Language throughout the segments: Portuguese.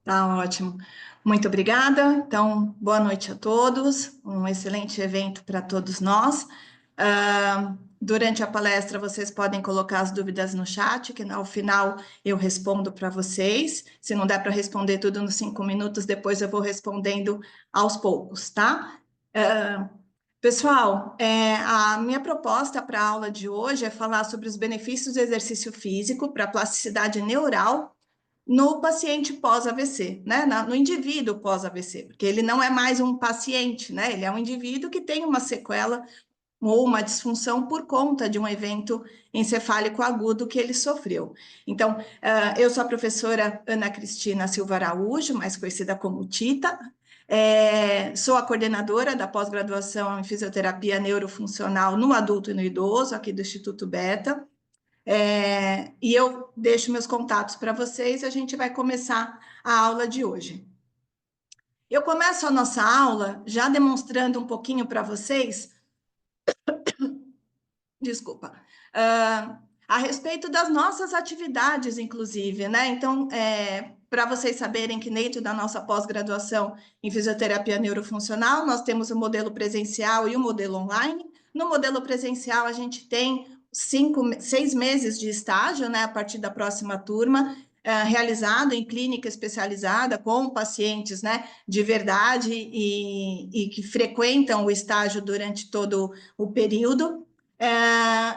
Tá ótimo. Muito obrigada. Então, boa noite a todos. Um excelente evento para todos nós. Durante a palestra, vocês podem colocar as dúvidas no chat, que ao final eu respondo para vocês. Se não der para responder tudo nos 5 minutos, depois eu vou respondendo aos poucos, tá? Pessoal, a minha proposta para a aula de hoje é falar sobre os benefícios do exercício físico para a plasticidade neural no paciente pós-AVC, né? No indivíduo pós-AVC, porque ele não é mais um paciente, né? Ele é um indivíduo que tem uma sequela ou uma disfunção por conta de um evento encefálico agudo que ele sofreu. Então, eu sou a professora Ana Cristina Silva Araújo, mais conhecida como Tita, sou a coordenadora da pós-graduação em fisioterapia neurofuncional no adulto e no idoso, aqui do Instituto Beta. E eu deixo meus contatos para vocês e a gente vai começar a aula de hoje. Eu começo a nossa aula já demonstrando um pouquinho para vocês, desculpa, a respeito das nossas atividades, inclusive, né? Então, para vocês saberem que dentro da nossa pós-graduação em fisioterapia neurofuncional, nós temos o modelo presencial e o modelo online. No modelo presencial, a gente tem 6 meses de estágio, né, a partir da próxima turma, realizado em clínica especializada com pacientes, né, de verdade e que frequentam o estágio durante todo o período.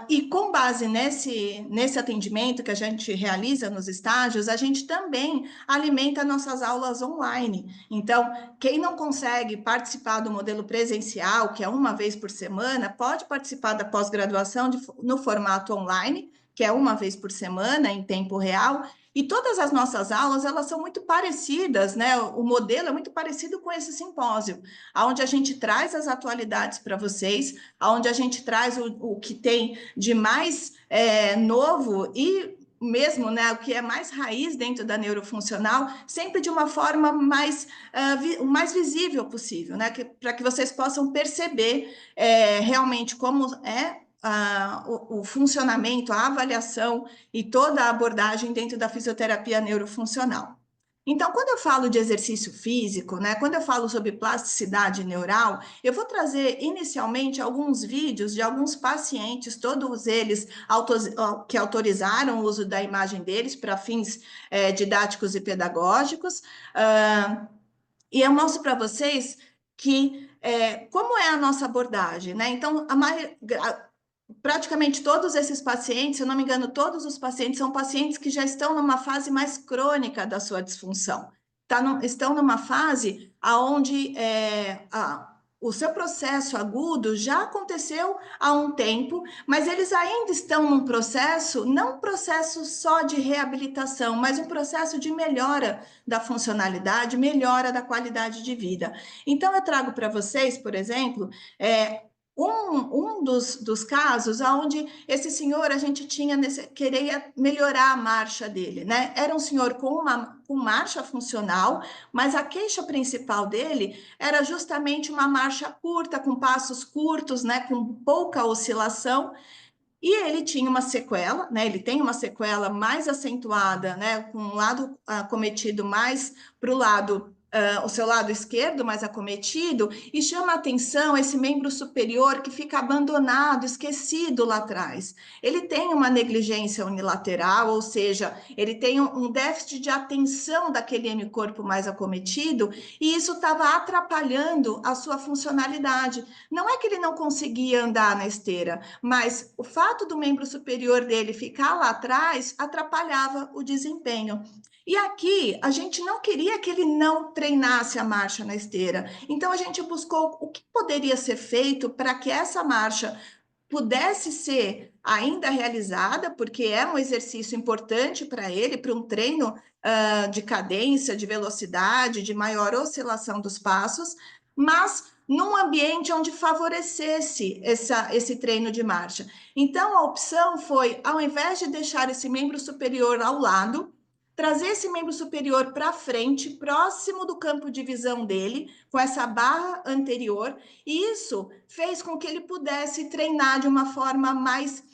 E com base nesse atendimento que a gente realiza nos estágios, a gente também alimenta nossas aulas online. Então, quem não consegue participar do modelo presencial, que é uma vez por semana, pode participar da pós-graduação no formato online, que é uma vez por semana, em tempo real. E todas as nossas aulas, elas são muito parecidas, né? O modelo é muito parecido com esse simpósio, onde a gente traz as atualidades para vocês, onde a gente traz o que tem de mais novo e mesmo, né, o que é mais raiz dentro da neurofuncional, sempre de uma forma o mais visível possível, né, para que vocês possam perceber realmente como é o funcionamento, a avaliação e toda a abordagem dentro da fisioterapia neurofuncional. Então, quando eu falo de exercício físico, né, quando eu falo sobre plasticidade neural, eu vou trazer inicialmente alguns vídeos de alguns pacientes, todos eles que autorizaram o uso da imagem deles para fins didáticos e pedagógicos, e eu mostro para vocês que como é a nossa abordagem, né? Então, praticamente todos esses pacientes, se eu não me engano, todos os pacientes são pacientes que já estão numa fase mais crônica da sua disfunção. Estão numa fase onde o seu processo agudo já aconteceu há um tempo, mas eles ainda estão num processo, não um processo só de reabilitação, mas um processo de melhora da funcionalidade, melhora da qualidade de vida. Então, eu trago para vocês, por exemplo, um dos casos onde esse senhor, a gente queria melhorar a marcha dele, né? Era um senhor com marcha funcional, mas a queixa principal dele era justamente uma marcha curta, com passos curtos, né? Com pouca oscilação. E ele tinha uma sequela, né? Ele tem uma sequela mais acentuada, né? Com um lado acometido mais para o lado, o seu lado esquerdo mais acometido, e chama a atenção esse membro superior que fica abandonado, esquecido lá atrás. Ele tem uma negligência unilateral, ou seja, ele tem um déficit de atenção daquele hemicorpo mais acometido, e isso estava atrapalhando a sua funcionalidade. Não é que ele não conseguia andar na esteira, mas o fato do membro superior dele ficar lá atrás atrapalhava o desempenho. E aqui a gente não queria que ele não treinasse a marcha na esteira. Então a gente buscou o que poderia ser feito para que essa marcha pudesse ser ainda realizada, porque é um exercício importante para ele, para um treino de cadência, de velocidade, de maior oscilação dos passos, mas num ambiente onde favorecesse esse treino de marcha. Então, a opção foi, ao invés de deixar esse membro superior ao lado, trazer esse membro superior para frente, próximo do campo de visão dele, com essa barra anterior, e isso fez com que ele pudesse treinar de uma forma mais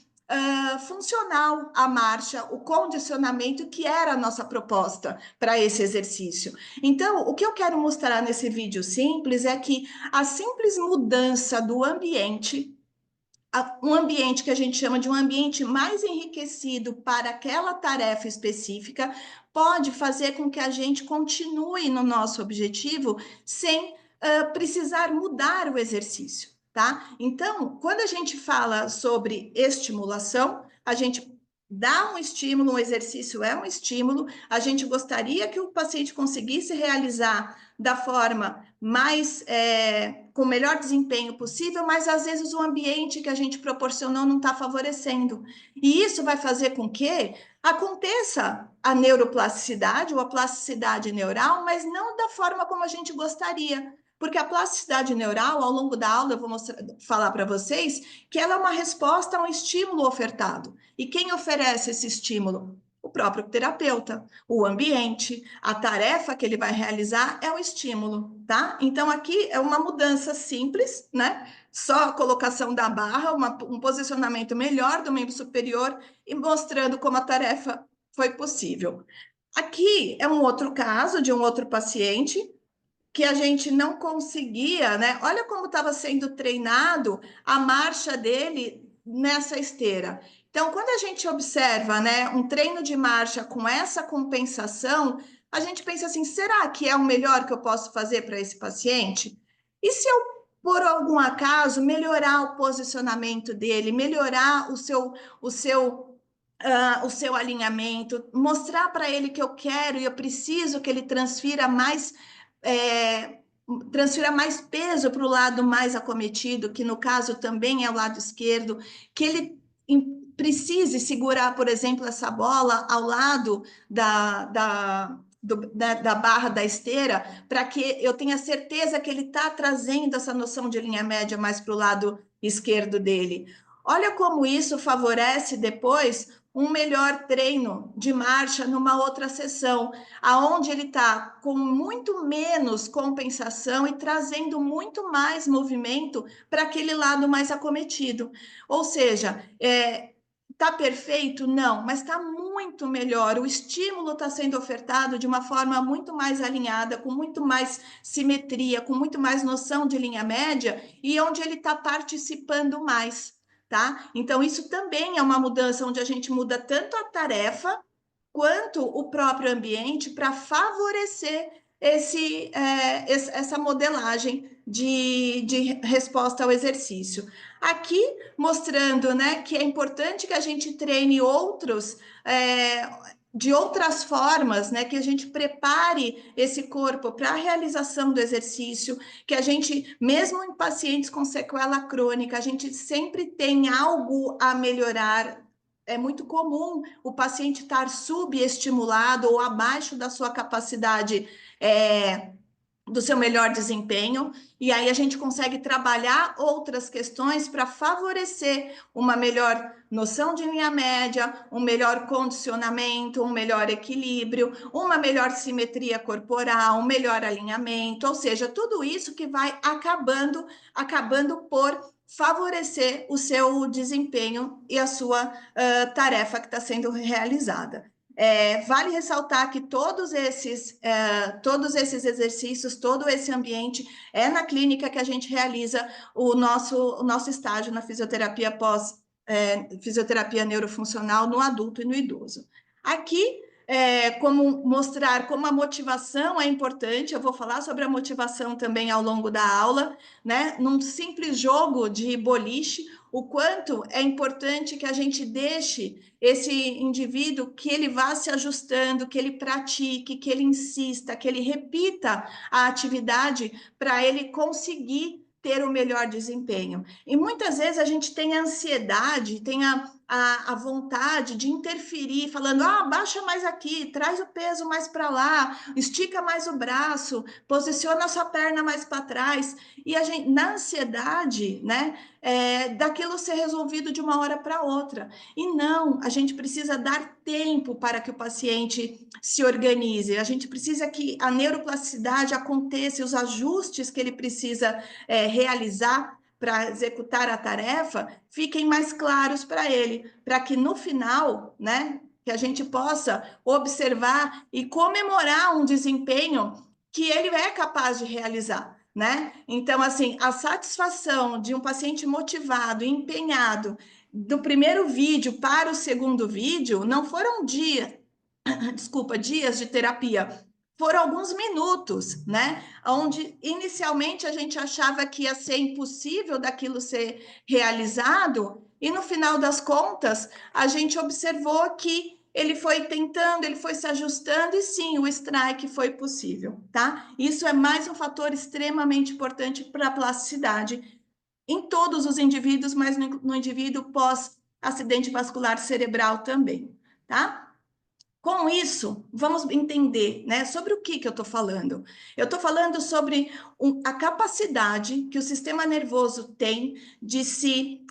funcional à marcha, o condicionamento que era a nossa proposta para esse exercício. Então, o que eu quero mostrar nesse vídeo simples é que a simples mudança do ambiente, um ambiente que a gente chama de um ambiente mais enriquecido para aquela tarefa específica, pode fazer com que a gente continue no nosso objetivo sem precisar mudar o exercício, tá? Então, quando a gente fala sobre estimulação, a gente dá um estímulo, um exercício é um estímulo, a gente gostaria que o paciente conseguisse realizar da forma mais com o melhor desempenho possível, mas às vezes o ambiente que a gente proporcionou não está favorecendo. E isso vai fazer com que aconteça a neuroplasticidade ou a plasticidade neural, mas não da forma como a gente gostaria. Porque a plasticidade neural, ao longo da aula, eu vou falar para vocês que ela é uma resposta a um estímulo ofertado. E quem oferece esse estímulo? O próprio terapeuta, o ambiente, a tarefa que ele vai realizar é o estímulo, tá? Então, aqui é uma mudança simples, né? Só a colocação da barra, um posicionamento melhor do membro superior e mostrando como a tarefa foi possível. Aqui é um outro caso de um outro paciente que a gente não conseguia, né? Olha como estava sendo treinado a marcha dele nessa esteira. Então, quando a gente observa, né, um treino de marcha com essa compensação, a gente pensa assim: será que é o melhor que eu posso fazer para esse paciente? E se eu, por algum acaso, melhorar o posicionamento dele, melhorar o seu alinhamento, mostrar para ele que eu quero e eu preciso que ele é, transfira mais peso para o lado mais acometido, que no caso também é o lado esquerdo, que ele precise segurar, por exemplo, essa bola ao lado da barra da esteira, para que eu tenha certeza que ele está trazendo essa noção de linha média mais para o lado esquerdo dele. Olha como isso favorece depois um melhor treino de marcha numa outra sessão, aonde ele está com muito menos compensação e trazendo muito mais movimento para aquele lado mais acometido. Ou seja, está perfeito? Não, mas está muito melhor. O estímulo está sendo ofertado de uma forma muito mais alinhada, com muito mais simetria, com muito mais noção de linha média e onde ele está participando mais. Tá? Então, isso também é uma mudança onde a gente muda tanto a tarefa quanto o próprio ambiente para favorecer essa modelagem de resposta ao exercício. Aqui, mostrando, né, que é importante que a gente treine de outras formas, né, que a gente prepare esse corpo para a realização do exercício, que a gente, mesmo em pacientes com sequela crônica, a gente sempre tem algo a melhorar. É muito comum o paciente estar subestimulado ou abaixo da sua capacidade do seu melhor desempenho, e aí a gente consegue trabalhar outras questões para favorecer uma melhor noção de linha média, um melhor condicionamento, um melhor equilíbrio, uma melhor simetria corporal, um melhor alinhamento, ou seja, tudo isso que vai acabando por favorecer o seu desempenho e a sua tarefa que está sendo realizada. Vale ressaltar que todos esses exercícios, todo esse ambiente é na clínica que a gente realiza o nosso estágio na fisioterapia fisioterapia neurofuncional no adulto e no idoso. Aqui, como mostrar como a motivação é importante, eu vou falar sobre a motivação também ao longo da aula, né? Num simples jogo de boliche, o quanto é importante que a gente deixe esse indivíduo que ele vá se ajustando, que ele pratique, que ele insista, que ele repita a atividade para ele conseguir ter o melhor desempenho. E muitas vezes a gente tem a ansiedade, tem a vontade de interferir, falando: baixa mais aqui, traz o peso mais para lá, estica mais o braço, posiciona a sua perna mais para trás. E a gente, na ansiedade, né, daquilo ser resolvido de uma hora para outra. E não, a gente precisa dar tempo para que o paciente se organize, a gente precisa que a neuroplasticidade aconteça, os ajustes que ele precisa realizar para executar a tarefa fiquem mais claros para ele, para que no final, né, que a gente possa observar e comemorar um desempenho que ele é capaz de realizar, né? Então, assim, a satisfação de um paciente motivado, empenhado, do primeiro vídeo para o segundo vídeo, não foram dias, desculpa, dias de terapia, foram alguns minutos, né? Onde inicialmente a gente achava que ia ser impossível daquilo ser realizado, e no final das contas, a gente observou que ele foi tentando, ele foi se ajustando, e sim, o strike foi possível, tá? Isso é mais um fator extremamente importante para a plasticidade em todos os indivíduos, mas no indivíduo pós-acidente vascular cerebral também, tá? Com isso, vamos entender, né, sobre o que eu estou falando. Eu estou falando sobre a capacidade que o sistema nervoso tem de se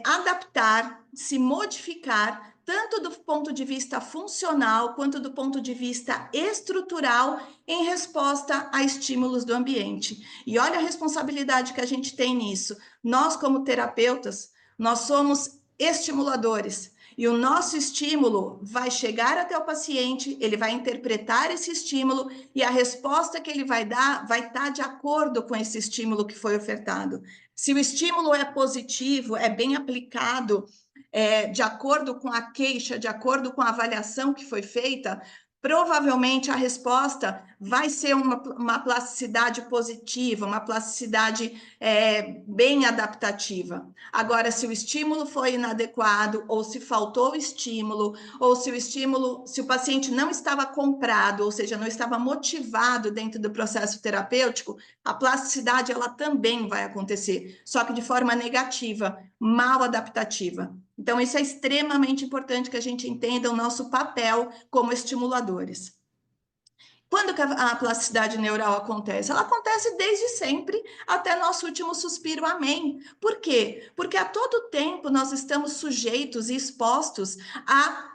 adaptar, se modificar, tanto do ponto de vista funcional quanto do ponto de vista estrutural, em resposta a estímulos do ambiente. E olha a responsabilidade que a gente tem nisso. Nós, como terapeutas, nós somos estimuladores. E o nosso estímulo vai chegar até o paciente, ele vai interpretar esse estímulo e a resposta que ele vai dar vai estar de acordo com esse estímulo que foi ofertado. Se o estímulo é positivo, é bem aplicado, de acordo com a queixa, de acordo com a avaliação que foi feita, provavelmente a resposta vai ser uma plasticidade positiva, uma plasticidade bem adaptativa. Agora, se o estímulo foi inadequado, ou se faltou estímulo, ou se o paciente não estava comprado, ou seja, não estava motivado dentro do processo terapêutico, a plasticidade ela também vai acontecer, só que de forma negativa, mal adaptativa. Então, isso é extremamente importante que a gente entenda o nosso papel como estimuladores. Quando que a plasticidade neural acontece? Ela acontece desde sempre, até nosso último suspiro, amém. Por quê? Porque a todo tempo nós estamos sujeitos e expostos a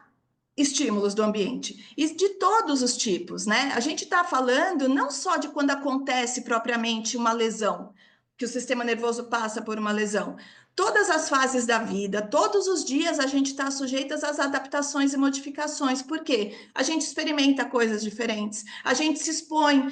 estímulos do ambiente, e de todos os tipos, né? A gente está falando não só de quando acontece propriamente uma lesão, que o sistema nervoso passa por uma lesão. Todas as fases da vida, todos os dias a gente está sujeitas às adaptações e modificações. Por quê? A gente experimenta coisas diferentes, a gente se expõe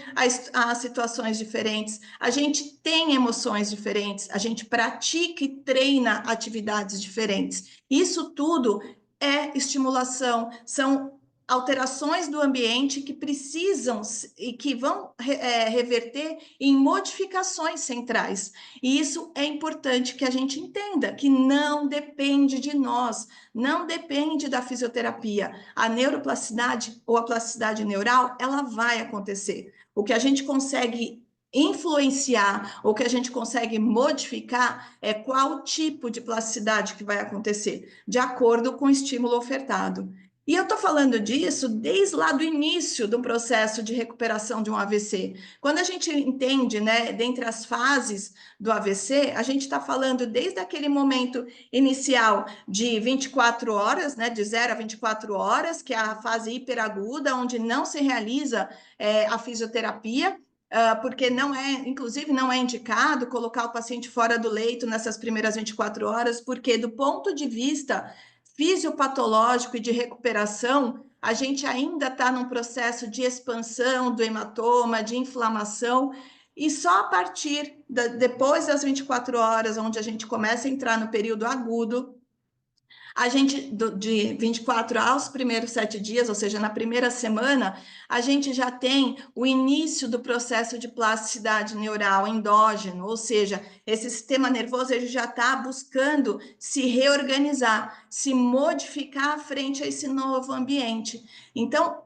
a situações diferentes, a gente tem emoções diferentes, a gente pratica e treina atividades diferentes. Isso tudo é estimulação, são alterações do ambiente que precisam e que vão reverter em modificações centrais. E isso é importante que a gente entenda, que não depende de nós, não depende da fisioterapia. A neuroplasticidade ou a plasticidade neural, ela vai acontecer. O que a gente consegue influenciar ou que a gente consegue modificar é qual tipo de plasticidade que vai acontecer, de acordo com o estímulo ofertado. E eu estou falando disso desde lá do início do processo de recuperação de um AVC. Quando a gente entende, né, dentre as fases do AVC, a gente está falando desde aquele momento inicial de 24 horas, né, de 0 a 24 horas, que é a fase hiperaguda, onde não se realiza a fisioterapia, porque inclusive não é indicado colocar o paciente fora do leito nessas primeiras 24 horas, porque do ponto de vista fisiopatológico e de recuperação, a gente ainda está num processo de expansão do hematoma, de inflamação, e só a partir depois das 24 horas, onde a gente começa a entrar no período agudo, a gente, de 24 aos primeiros 7 dias, ou seja, na primeira semana, a gente já tem o início do processo de plasticidade neural endógeno, ou seja, esse sistema nervoso ele já está buscando se reorganizar, se modificar frente a esse novo ambiente. Então,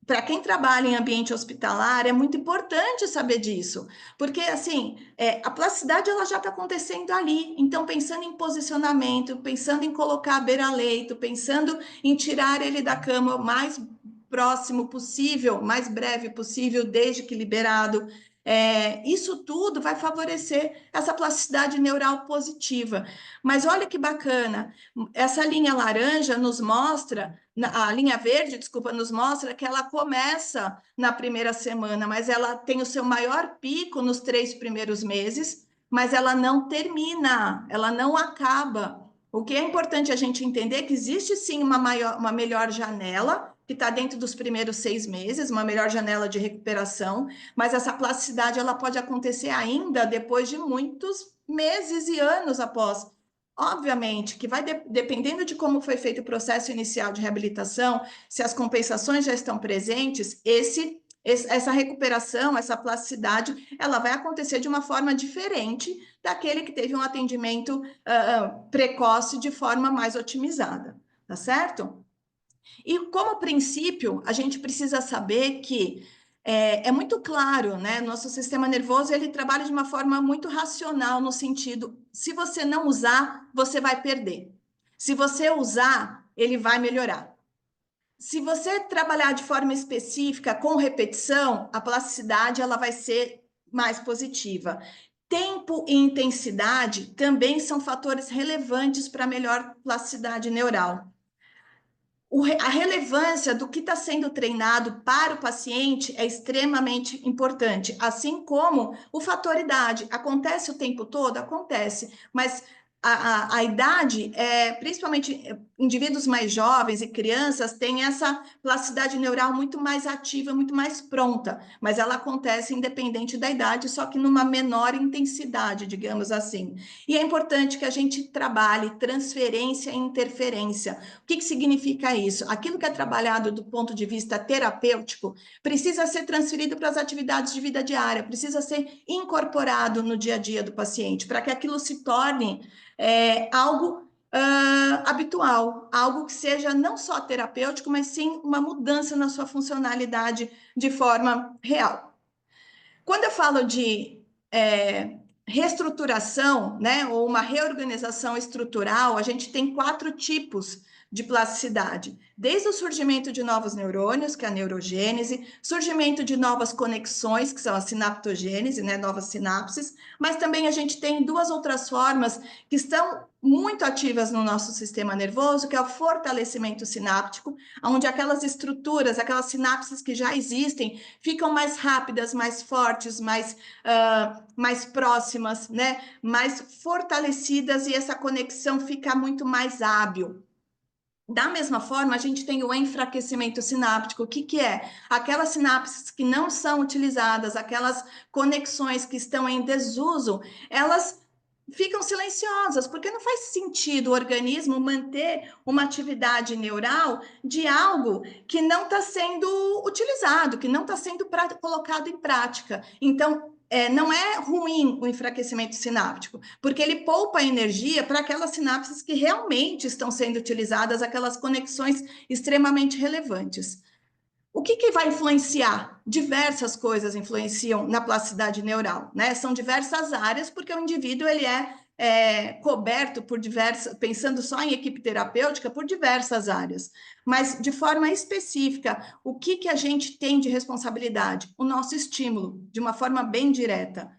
para quem trabalha em ambiente hospitalar, é muito importante saber disso, porque assim, a plasticidade ela já está acontecendo ali. Então, pensando em posicionamento, pensando em colocar a beira-leito, pensando em tirar ele da cama o mais próximo possível, mais breve possível, desde que liberado. Isso tudo vai favorecer essa plasticidade neural positiva. Mas olha que bacana, essa linha laranja nos mostra a linha verde, desculpa, nos mostra que ela começa na primeira semana, mas ela tem o seu maior pico nos 3 primeiros meses, mas ela não termina, ela não acaba. O que é importante a gente entender é que existe sim uma melhor janela, que está dentro dos primeiros 6 meses, uma melhor janela de recuperação, mas essa plasticidade ela pode acontecer ainda depois de muitos meses e anos após. Obviamente que vai dependendo de como foi feito o processo inicial de reabilitação, se as compensações já estão presentes, essa recuperação, essa plasticidade, ela vai acontecer de uma forma diferente daquele que teve um atendimento precoce de forma mais otimizada, tá certo? E como princípio, a gente precisa saber que é muito claro, né? Nosso sistema nervoso ele trabalha de uma forma muito racional no sentido, se você não usar, você vai perder. Se você usar, ele vai melhorar. Se você trabalhar de forma específica, com repetição, a plasticidade ela vai ser mais positiva. Tempo e intensidade também são fatores relevantes para melhor plasticidade neural. A relevância do que está sendo treinado para o paciente é extremamente importante, assim como o fator idade. Acontece o tempo todo? Acontece, mas a idade, principalmente indivíduos mais jovens e crianças, têm essa plasticidade neural muito mais ativa, muito mais pronta, mas ela acontece independente da idade, só que numa menor intensidade, digamos assim. E é importante que a gente trabalhe transferência e interferência. O que significa isso? Aquilo que é trabalhado do ponto de vista terapêutico precisa ser transferido para as atividades de vida diária, precisa ser incorporado no dia a dia do paciente, para que aquilo se torne algo habitual, algo que seja não só terapêutico, mas sim uma mudança na sua funcionalidade de forma real. Quando eu falo de reestruturação, né, ou uma reorganização estrutural, a gente tem 4 tipos de plasticidade. Desde o surgimento de novos neurônios, que é a neurogênese, surgimento de novas conexões, que são a sinaptogênese, né, novas sinapses, mas também a gente tem 2 outras formas que estão muito ativas no nosso sistema nervoso, que é o fortalecimento sináptico, onde aquelas estruturas, aquelas sinapses que já existem, ficam mais rápidas, mais fortes, mais próximas, né? Mais fortalecidas e essa conexão fica muito mais hábil. Da mesma forma, a gente tem o enfraquecimento sináptico. O que é? Aquelas sinapses que não são utilizadas, aquelas conexões que estão em desuso, elas ficam silenciosas, porque não faz sentido o organismo manter uma atividade neural de algo que não está sendo utilizado, que não está sendo colocado em prática. Então, não é ruim o enfraquecimento sináptico, porque ele poupa energia para aquelas sinapses que realmente estão sendo utilizadas, aquelas conexões extremamente relevantes. O que vai influenciar? Diversas coisas influenciam na plasticidade neural, né? São diversas áreas, porque o indivíduo ele coberto por diversas, pensando só em equipe terapêutica, por diversas áreas. Mas, de forma específica, o que a gente tem de responsabilidade? O nosso estímulo, de uma forma bem direta.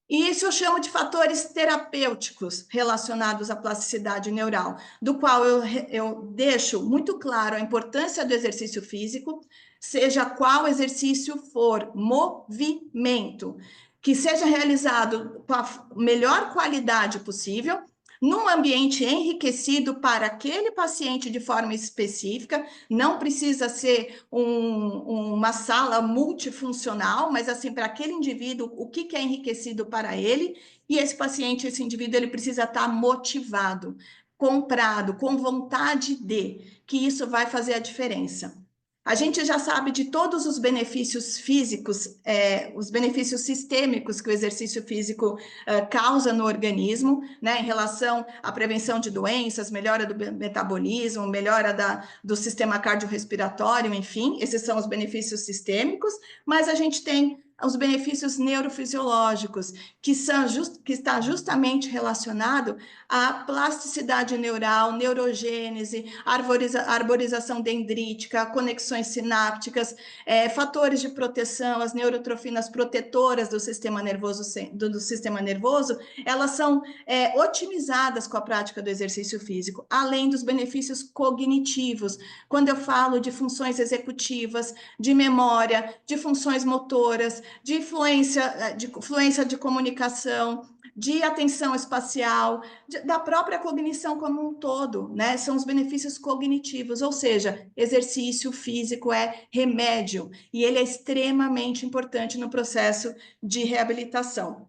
E isso eu chamo de fatores terapêuticos relacionados à plasticidade neural, do qual eu deixo muito claro a importância do exercício físico, seja qual exercício for, movimento, que seja realizado com a melhor qualidade possível, num ambiente enriquecido para aquele paciente de forma específica, não precisa ser uma sala multifuncional, mas assim, para aquele indivíduo, o que é enriquecido para ele, e esse paciente, esse indivíduo, ele precisa estar motivado, comprado, com vontade que isso vai fazer a diferença. A gente já sabe de todos os benefícios físicos, os benefícios sistêmicos que o exercício físico causa no organismo, né, em relação à prevenção de doenças, melhora do metabolismo, melhora do sistema cardiorrespiratório, enfim, esses são os benefícios sistêmicos, mas a gente tem os benefícios neurofisiológicos, que está justamente relacionado à plasticidade neural, neurogênese, arborização dendrítica, conexões sinápticas, fatores de proteção, as neurotrofinas protetoras do sistema nervoso, elas são otimizadas com a prática do exercício físico, além dos benefícios cognitivos. Quando eu falo de funções executivas, de memória, de funções motoras, de fluência de comunicação, de atenção espacial, da própria cognição como um todo, né? São os benefícios cognitivos, ou seja, exercício físico é remédio e ele é extremamente importante no processo de reabilitação.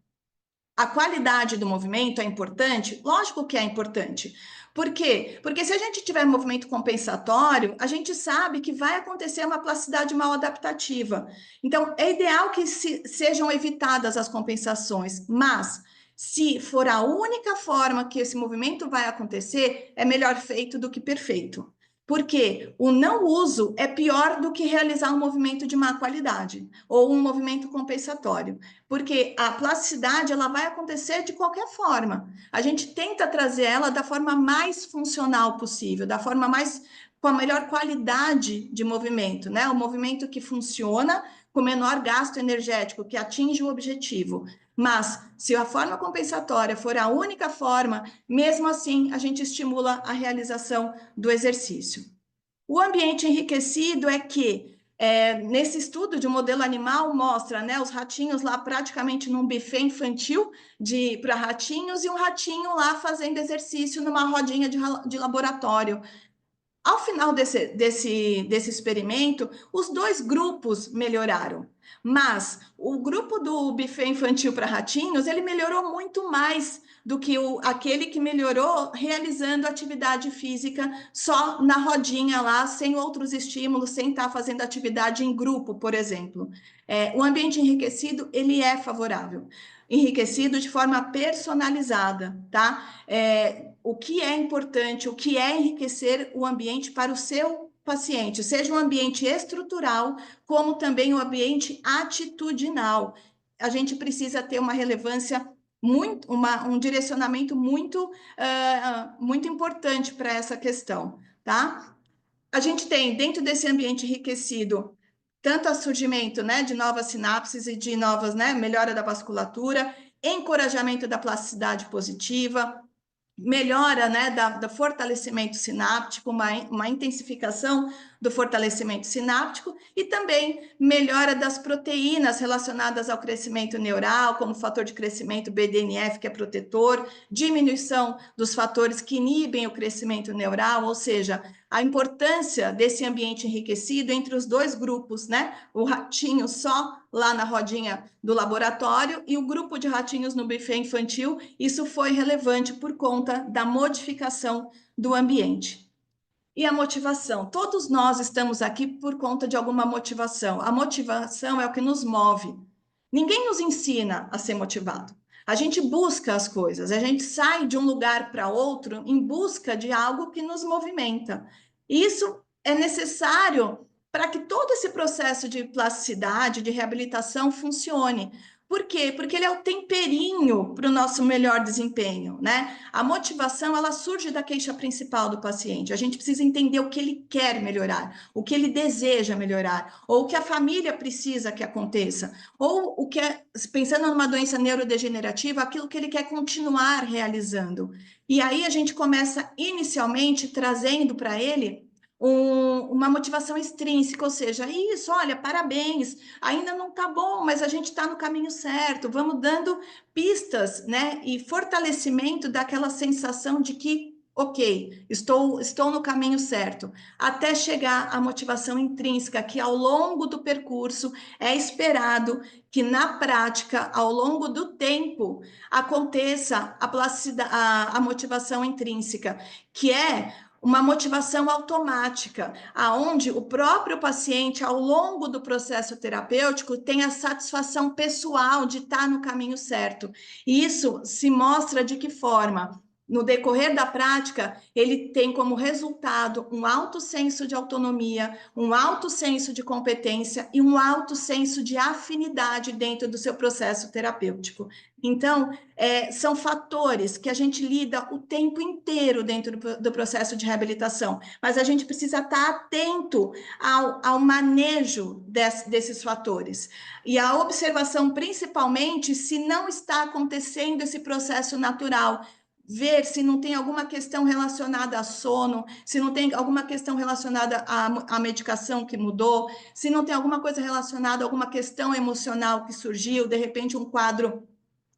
A qualidade do movimento é importante? Lógico que é importante. Por quê? Porque se a gente tiver movimento compensatório, a gente sabe que vai acontecer uma plasticidade mal adaptativa. Então, é ideal que sejam evitadas as compensações, mas se for a única forma que esse movimento vai acontecer, é melhor feito do que perfeito. Porque o não uso é pior do que realizar um movimento de má qualidade ou um movimento compensatório, porque a plasticidade ela vai acontecer de qualquer forma. A gente tenta trazer ela da forma mais funcional possível, da forma mais com a melhor qualidade de movimento, né? O movimento que funciona com menor gasto energético, que atinge o objetivo. Mas se a forma compensatória for a única forma, mesmo assim a gente estimula a realização do exercício. O ambiente enriquecido é que, nesse estudo de um modelo animal, mostra, né, os ratinhos lá praticamente num buffet infantil para ratinhos e um ratinho lá fazendo exercício numa rodinha de laboratório. Ao final desse experimento, os dois grupos melhoraram, mas o grupo do buffet infantil para ratinhos, ele melhorou muito mais do que aquele que melhorou realizando atividade física só na rodinha lá, sem outros estímulos, sem estar fazendo atividade em grupo, por exemplo. O ambiente enriquecido, ele é favorável. Enriquecido de forma personalizada, tá? O que é importante, o que é enriquecer o ambiente para o seu paciente, seja um ambiente estrutural, como também o ambiente atitudinal. A gente precisa ter uma relevância um direcionamento muito importante para essa questão, tá? A gente tem, dentro desse ambiente enriquecido, tanto o surgimento, né, de novas sinapses e de novas, né, melhora da vasculatura, encorajamento da plasticidade positiva, melhora, né, do fortalecimento sináptico, uma intensificação do fortalecimento sináptico e também melhora das proteínas relacionadas ao crescimento neural, como o fator de crescimento BDNF, que é protetor, diminuição dos fatores que inibem o crescimento neural, ou seja, a importância desse ambiente enriquecido entre os dois grupos, né? O ratinho só lá na rodinha do laboratório e o grupo de ratinhos no buffet infantil, isso foi relevante por conta da modificação do ambiente. E a motivação? Todos nós estamos aqui por conta de alguma motivação. A motivação é o que nos move. Ninguém nos ensina a ser motivado. A gente busca as coisas, a gente sai de um lugar para outro em busca de algo que nos movimenta. Isso é necessário para que todo esse processo de plasticidade, de reabilitação funcione. Por quê? Porque ele é o temperinho para o nosso melhor desempenho, né? A motivação, ela surge da queixa principal do paciente. A gente precisa entender o que ele quer melhorar, o que ele deseja melhorar, ou o que a família precisa que aconteça, ou o que é, pensando numa doença neurodegenerativa, aquilo que ele quer continuar realizando. E aí a gente começa inicialmente trazendo para ele uma motivação extrínseca, ou seja, isso, olha, parabéns, ainda não está bom, mas a gente está no caminho certo, vamos dando pistas, né, e fortalecimento daquela sensação de que, ok, estou no caminho certo, até chegar à motivação intrínseca, que ao longo do percurso é esperado que na prática, ao longo do tempo, aconteça a motivação intrínseca, que é uma motivação automática, aonde o próprio paciente, ao longo do processo terapêutico, tem a satisfação pessoal de estar no caminho certo. E isso se mostra de que forma? No decorrer da prática, ele tem como resultado um alto senso de autonomia, um alto senso de competência e um alto senso de afinidade dentro do seu processo terapêutico. Então, são fatores que a gente lida o tempo inteiro dentro do processo de reabilitação, mas a gente precisa estar atento ao manejo desses fatores. E a observação, principalmente, se não está acontecendo esse processo natural, ver se não tem alguma questão relacionada a sono, se não tem alguma questão relacionada à medicação que mudou, se não tem alguma coisa relacionada a alguma questão emocional que surgiu, de repente um quadro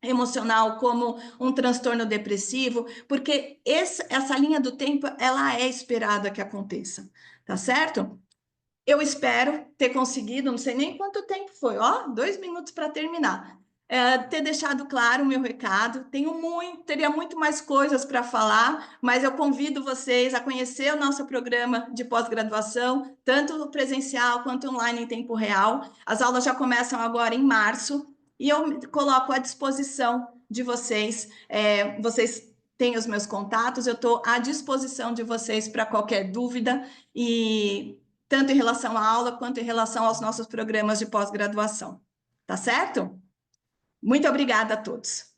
emocional como um transtorno depressivo, porque essa linha do tempo, ela é esperada que aconteça, tá certo? Eu espero ter conseguido, não sei nem quanto tempo foi, ó, 2 minutos para terminar. Ter deixado claro o meu recado. Teria muito mais coisas para falar, mas eu convido vocês a conhecer o nosso programa de pós-graduação, tanto presencial quanto online em tempo real. As aulas já começam agora em março e eu me coloco à disposição de vocês. Vocês têm os meus contatos, eu estou à disposição de vocês para qualquer dúvida e tanto em relação à aula quanto em relação aos nossos programas de pós-graduação. Tá certo? Muito obrigada a todos.